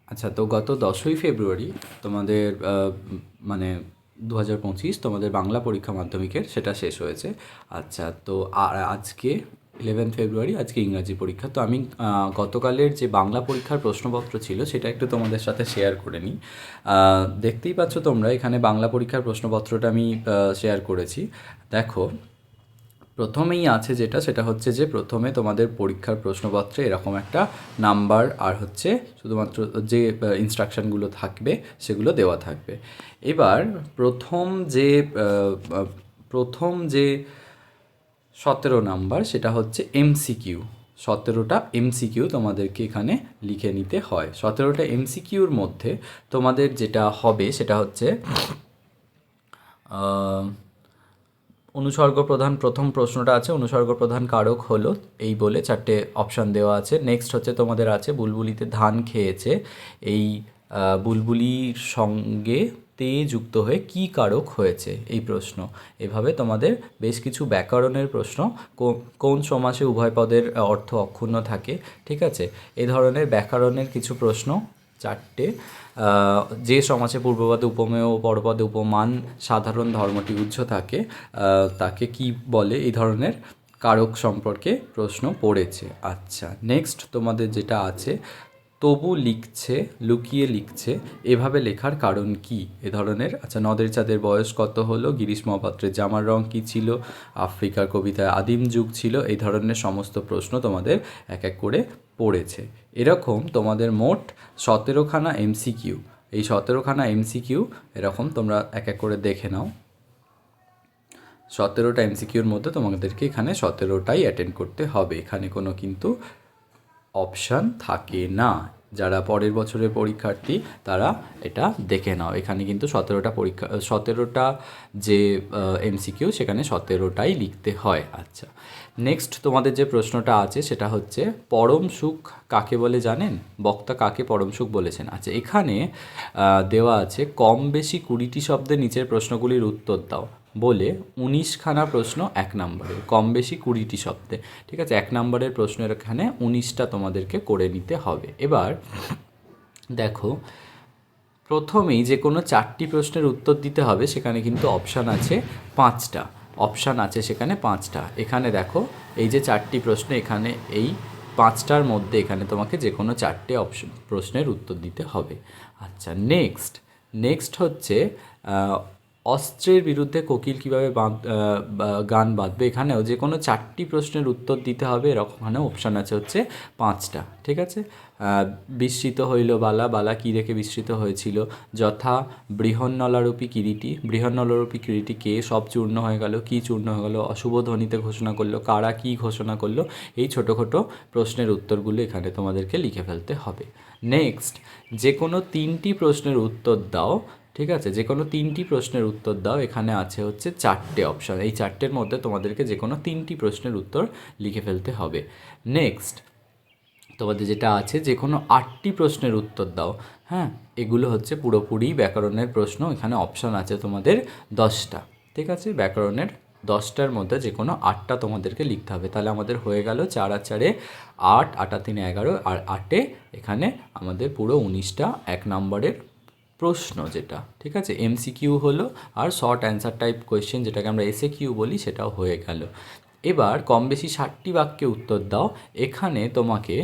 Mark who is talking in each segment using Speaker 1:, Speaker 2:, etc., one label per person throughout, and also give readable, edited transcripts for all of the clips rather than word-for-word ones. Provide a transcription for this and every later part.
Speaker 1: আচ্ছা, তো গত 10ই ফেব্রুয়ারি তোমাদের মানে 2025 তোমাদের বাংলা পরীক্ষা মাধ্যমিকের সেটা শেষ হয়েছে। আচ্ছা, তো আর আজকে 11 ফেব্রুয়ারি আজকে ইংরাজি পরীক্ষা। তো আমি গতকালের যে বাংলা পরীক্ষার প্রশ্নপত্র ছিল সেটা একটু তোমাদের সাথে শেয়ার করে নিই। দেখতেই পাচ্ছ তোমরা এখানে বাংলা পরীক্ষার প্রশ্নপত্রটা আমি শেয়ার করেছি। দেখো, প্রথমেই আছে যেটা, সেটা হচ্ছে যে প্রথমে তোমাদের পরীক্ষার প্রশ্নপত্রে এরকম একটা নাম্বার আর হচ্ছে শুধুমাত্র যে ইনস্ট্রাকশানগুলো থাকবে সেগুলো দেওয়া থাকবে। এবার প্রথম যে 17 নাম্বার সেটা হচ্ছে এমসিকিউ। 17টা এমসিকিউ তোমাদেরকে এখানে লিখে নিতে হয়। 17টা এমসিকিউর মধ্যে তোমাদের যেটা হবে সেটা হচ্ছে অনুসর্গ প্রধান, প্রথম প্রশ্নটা আছে অনুসর্গ প্রধান কারক হলো, এই বলে 4টে অপশান দেওয়া আছে। নেক্সট হচ্ছে তোমাদের আছে বুলবুলিতে ধান খেয়েছে, এই বুলবুলির সঙ্গে তে যুক্ত হয়ে কী কারক হয়েছে এই প্রশ্ন। এভাবে তোমাদের বেশ কিছু ব্যাকরণের প্রশ্ন, কোন সমাসে উভয় পদের অর্থ অক্ষুণ্ণ থাকে, ঠিক আছে, এই ধরনের ব্যাকরণের কিছু প্রশ্ন 4টে। যে সমাসে পূর্বপদে উপমেয় ও পরপদে উপমান সাধারণ ধর্মটি উহ্য থাকে তাকে কি বলে, এই ধরনের কারক সম্পর্কে প্রশ্ন পড়েছে। আচ্ছা, নেক্সট তোমাদের যেটা আছে তবু লিখছে, লুকিয়ে লিখছে, এভাবে লেখার কারণ কি, এ ধরনের। আচ্ছা, নদের চাঁদের বয়স কত হলো, গিরিশ মহাপাত্রের জামার রং কী ছিল, আফ্রিকার কবিতায় আদিম যুগ ছিল, এই ধরনের সমস্ত প্রশ্ন তোমাদের এক এক করে পড়েছে। এরকম তোমাদের মোট 17খানা এমসিকিউ। এই 17খানা এমসিকিউ এরকম তোমরা এক এক করে দেখে নাও। 17টা এমসিকিউর মধ্যে তোমাদেরকে এখানে 17টাই অ্যাটেন্ড করতে হবে, এখানে কোনো কিন্তু অপশান থাকে না। যারা পরের বছরের পরীক্ষার্থী তারা এটা দেখে নাও, এখানে কিন্তু 17টা যে এমসিকিউ সেখানে 17টাই লিখতে হয়। আচ্ছা, নেক্সট তোমাদের যে প্রশ্নটা আছে সেটা হচ্ছে পরম সুখ কাকে বলে জানেন, বক্তা কাকে পরম সুখ বলেছেন। আচ্ছা, এখানে দেওয়া আছে কম বেশি 20টি শব্দে নিচের প্রশ্নগুলির উত্তর দাও বলে 19খানা প্রশ্ন 1 নম্বরের, কম বেশি 20টি শব্দে, ঠিক আছে। 1 নম্বরের প্রশ্নের এখানে 19টা তোমাদেরকে করে নিতে হবে। এবার দেখো, প্রথমেই যে কোনো 4টি প্রশ্নের উত্তর দিতে হবে, সেখানে কিন্তু অপশান আছে 5টা, অপশান আছে সেখানে 5টা। এখানে দেখো, এই যে 4টি প্রশ্ন, এখানে এই 5টার মধ্যে এখানে তোমাকে যে কোনো 4টে প্রশ্নের উত্তর দিতে হবে। আচ্ছা, নেক্সট হচ্ছে অস্ত্রের বিরুদ্ধে কোকিল কীভাবে গান বাঁধবে, এখানেও যে কোনো 4টি প্রশ্নের উত্তর দিতে হবে, এরকম এখানে অপশান আছে হচ্ছে 5টা, ঠিক আছে। বিস্মৃত হইল বালা, বালা কী দেখে বিস্মৃত হয়েছিল, যথা বৃহন্নলারূপী কিরীটি, বৃহন্নলারূপী কিরীটি কে, সব চূর্ণ হয়ে গেল, কী চূর্ণ হয়ে গেল, অশুভ ধ্বনিতে ঘোষণা করলো, কারা কী ঘোষণা করলো, এই ছোটো প্রশ্নের উত্তরগুলো এখানে তোমাদেরকে লিখে ফেলতে হবে। নেক্সট, যে কোনো 3টি প্রশ্নের উত্তর দাও, ঠিক আছে, যে কোনো 3টি প্রশ্নের উত্তর দাও, এখানে আছে হচ্ছে 4টে অপশান, এই 4টের মধ্যে তোমাদেরকে যে কোনো 3টি প্রশ্নের উত্তর লিখে ফেলতে হবে। নেক্সট তোমাদের যেটা আছে যে কোনো 8টি প্রশ্নের উত্তর দাও। হ্যাঁ, এগুলো হচ্ছে পুরোপুরি ব্যাকরণের প্রশ্ন, এখানে অপশান আছে তোমাদের 10টা, ঠিক আছে। ব্যাকরণের 10টার মধ্যে যে কোনো 8টা তোমাদেরকে লিখতে হবে। তাহলে আমাদের হয়ে গেল 4 আর 4 8, 8 আর 3 11, আর 8 এখানে আমাদের পুরো 19টা 1 নম্বরের প্রশ্ন যেটা, ঠিক আছে, এমসিকিউ হলো, আর শর্ট অ্যান্সার টাইপ কোয়েশ্চেন যেটাকে আমরা এসএ কিউ বলি, সেটাও হয়ে গেল। এবার কম বেশি 60টি বাক্যে উত্তর দাও, এখানে তোমাকে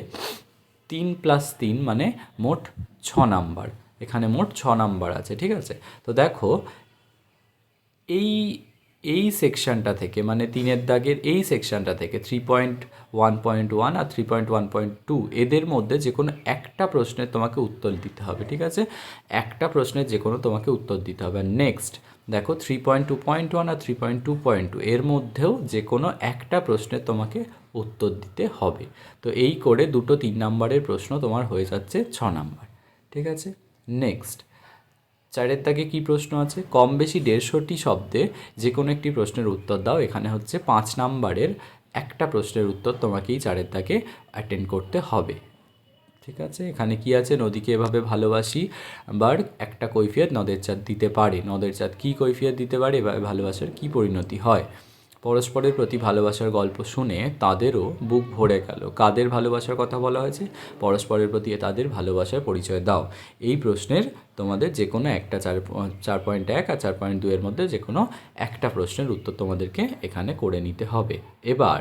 Speaker 1: 3+3 মানে মোট 6 নাম্বার, এখানে মোট 6 নাম্বার আছে, ঠিক আছে। তো দেখো, এই এই সেকশানটা থেকে, মানে 3-এর দাগের এই সেকশানটা থেকে 3.1.1 আর 3.1.2 এদের মধ্যে যে কোনো একটা প্রশ্নের তোমাকে উত্তর দিতে হবে, ঠিক আছে। একটা প্রশ্নের যে কোনো তোমাকে উত্তর দিতে হবে। নেক্সট দেখো, 3.2.1 আর 3.2.2 এর মধ্যেও যে কোনো একটা প্রশ্নের তোমাকে উত্তর দিতে হবে। তো এই করে 2টো 3 নাম্বারের প্রশ্ন তোমার হয়ে যাচ্ছে 6 নাম্বার, ঠিক আছে। নেক্সট 4-এর দাগে কী প্রশ্ন আছে, কম বেশি 150টি শব্দে যে কোনো একটি প্রশ্নের উত্তর দাও, এখানে হচ্ছে 5 নাম্বারের একটা প্রশ্নের উত্তর তোমাকেই 4-এর দাগে অ্যাটেন্ড করতে হবে, ঠিক আছে। এখানে কি আছে, নদীকে এভাবে ভালোবাসি, আবার একটা কৈফিয়ত নদের চাঁদ দিতে পারে, নদের চাঁদ কী কৈফিয়ত দিতে পারে, এভাবে ভালোবাসার কী পরিণতি হয়। পরস্পরের প্রতি ভালোবাসার গল্প শুনে তাদেরও বুক ভরে গেল। কাদের ভালোবাসার কথা বলা হয়েছে? পরস্পরের প্রতি তাদের ভালোবাসার পরিচয় দাও। এই প্রশ্নের তোমাদের যে কোনো একটা 4.1 আর 4.2 এর মধ্যে যে কোনো একটা প্রশ্নের উত্তর তোমাদেরকে এখানে করে নিতে হবে। এবার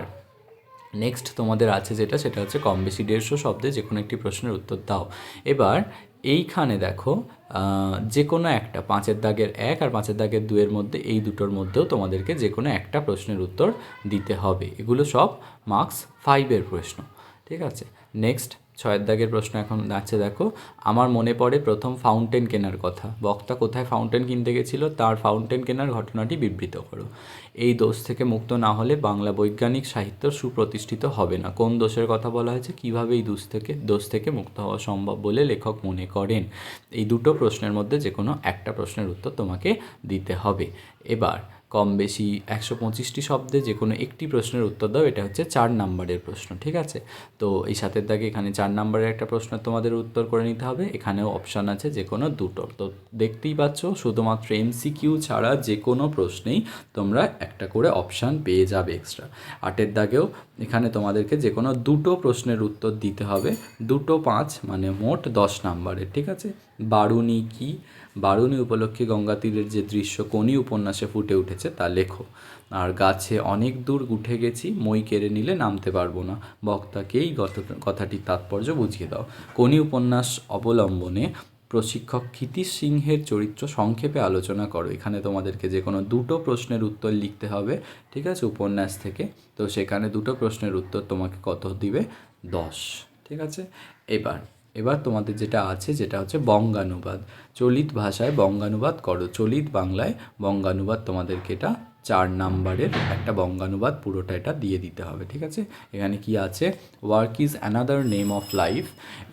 Speaker 1: নেক্সট তোমাদের আছে যেটা, সেটা হচ্ছে কম বেশি 150 শব্দে যে কোনো একটি প্রশ্নের উত্তর দাও। এবার এইখানে দেখো যে কোনো একটা 5-এর দাগের 1 আর 5-এর দাগের 2 এর মধ্যে, এই দুটোর মধ্যেও তোমাদেরকে যে কোনো একটা প্রশ্নের উত্তর দিতে হবে। এগুলো সব মার্কস 5-এর প্রশ্ন, ঠিক আছে। নেক্সট 6-এর দাগের প্রশ্ন এখন আছে, দেখো, আমার মনে পড়ে প্রথম ফাউন্টেন কেনার কথা। বক্তা কোথায় ফাউন্টেন কিনতে গেছিল, তার ফাউন্টেন কেনার ঘটনাটি বিবৃত করো। এই দোষ থেকে মুক্ত না হলে বাংলা বৈজ্ঞানিক সাহিত্য সুপ্রতিষ্ঠিত হবে না। কোন দোষের কথা বলা হয়েছে, কীভাবে এই দোষ থেকে মুক্ত হওয়া সম্ভব বলে লেখক মনে করেন। এই দুটো প্রশ্নের মধ্যে যে কোনো একটা প্রশ্নের উত্তর তোমাকে দিতে হবে। এবার কম বেশি 125টি শব্দে যে কোনো একটি প্রশ্নের উত্তর দাও। এটা হচ্ছে 4 নাম্বারের প্রশ্ন, ঠিক আছে। তো এই 7-এর দাগে এখানে 4 নাম্বারের একটা প্রশ্ন তোমাদের উত্তর করে নিতে হবে। এখানেও অপশান আছে যে কোনো দুটো। তো দেখতেই পাচ্ছ, শুধুমাত্র এমসিকিউ ছাড়া যে কোনো প্রশ্নেই তোমরা একটা করে অপশান পেয়ে যাবে এক্সট্রা। 8-এর দাগেও এখানে তোমাদেরকে যে কোনো দুটো প্রশ্নের উত্তর দিতে হবে। 2 5 মানে মোট 10 নাম্বারের, ঠিক আছে। বারুণী কী? বারুণী উপলক্ষে গঙ্গা তীরের যে দৃশ্য কোনি উপন্যাসে ফুটে উঠেছে তা লেখো। আর গাছে অনেক দূর উঠে গেছি, মই কেড়ে নিলে নামতে পারবো না। বক্তাকে এই কথাটির তাৎপর্য বুঝিয়ে দাও। কোনি উপন্যাস অবলম্বনে প্রশিক্ষক ক্ষিতীশ সিংহের চরিত্র সংক্ষেপে আলোচনা করো। এখানে তোমাদেরকে যে কোনো দুটো প্রশ্নের উত্তর লিখতে হবে, ঠিক আছে, উপন্যাস থেকে। তো সেখানে দুটো প্রশ্নের উত্তর তোমাকে কত দিবে? 10, ঠিক আছে। এবার তোমাদের যেটা আছে, যেটা হচ্ছে বঙ্গানুবাদ। চলিত ভাষায় বঙ্গানুবাদ করো। চলিত বাংলায় বঙ্গানুবাদ তোমাদেরকে এটা 4 নাম্বারের একটা বঙ্গানুবাদ পুরোটা এটা দিয়ে দিতে হবে, ঠিক আছে। এখানে কি আছে? Work is another name of life,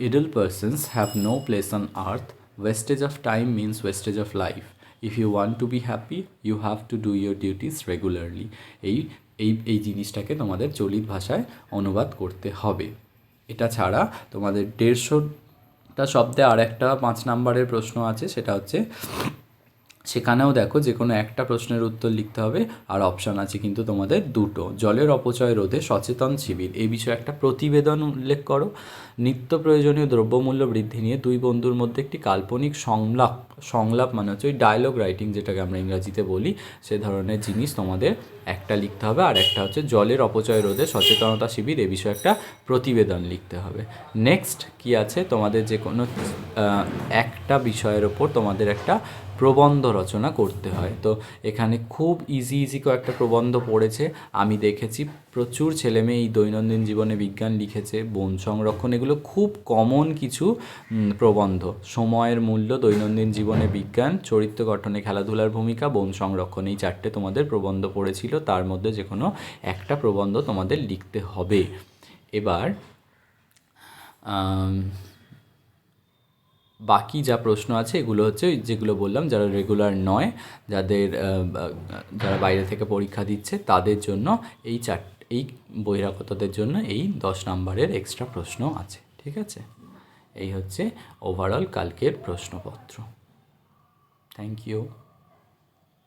Speaker 1: idle persons have no place on earth, wastage of time means wastage of life, if you want to be happy you have to do your duties regularly. এই জিনিসটাকে তোমাদের চলিত ভাষায় অনুবাদ করতে হবে। এটা ছাড়া তোমাদের 150টা শব্দে আর একটা 5 নাম্বারের প্রশ্ন আছে, সেটা হচ্ছে, সেখানেও দেখো যে কোনো একটা প্রশ্নের উত্তর লিখতে হবে। আর অপশান আছে কিন্তু তোমাদের দুটো। জলের অপচয় রোধে সচেতন শিবির, এই বিষয়ে একটা প্রতিবেদন উল্লেখ করো। নিত্য প্রয়োজনীয় দ্রব্যমূল্য বৃদ্ধি নিয়ে দুই বন্ধুর মধ্যে একটি কাল্পনিক সংলাপ মানে হচ্ছে ওই ডায়লগ রাইটিং যেটাকে আমরা ইংরাজিতে বলি, সে ধরনের জিনিস তোমাদের একটা লিখতে হবে। আর একটা হচ্ছে জলের অপচয় রোধে সচেতনতা শিবির, এ বিষয়ে একটা প্রতিবেদন লিখতে হবে। নেক্সট কি আছে, তোমাদের যে কোনো একটা বিষয়ের ওপর তোমাদের একটা প্রবন্ধ রচনা করতে হয়। তো এখানে খুব ইজি কয়েকটা প্রবন্ধ পড়েছে, আমি দেখেছি প্রচুর ছেলেমেয়ে এই দৈনন্দিন জীবনে বিজ্ঞান লিখেছে। বন সংরক্ষণ, এগুলো খুব কমন কিছু প্রবন্ধ। সময়ের মূল্য, দৈনন্দিন জীবনে বিজ্ঞান, চরিত্র গঠনে খেলাধুলার ভূমিকা, বন সংরক্ষণ, এই 4টে তোমাদের প্রবন্ধ পড়েছিল। তার মধ্যে যে কোনো একটা প্রবন্ধ তোমাদের লিখতে হবে। এবার বাকি যা প্রশ্ন আছে এগুলো হচ্ছে যেগুলো বললাম, যারা রেগুলার নয়, যারা বাইরে থেকে পরীক্ষা দিচ্ছে, তাদের জন্য এই বহিরাগতদের জন্য এই 10 নাম্বারের এক্সট্রা প্রশ্ন আছে, ঠিক আছে। এই হচ্ছে ওভারঅল কালকের প্রশ্নপত্র। Thank you.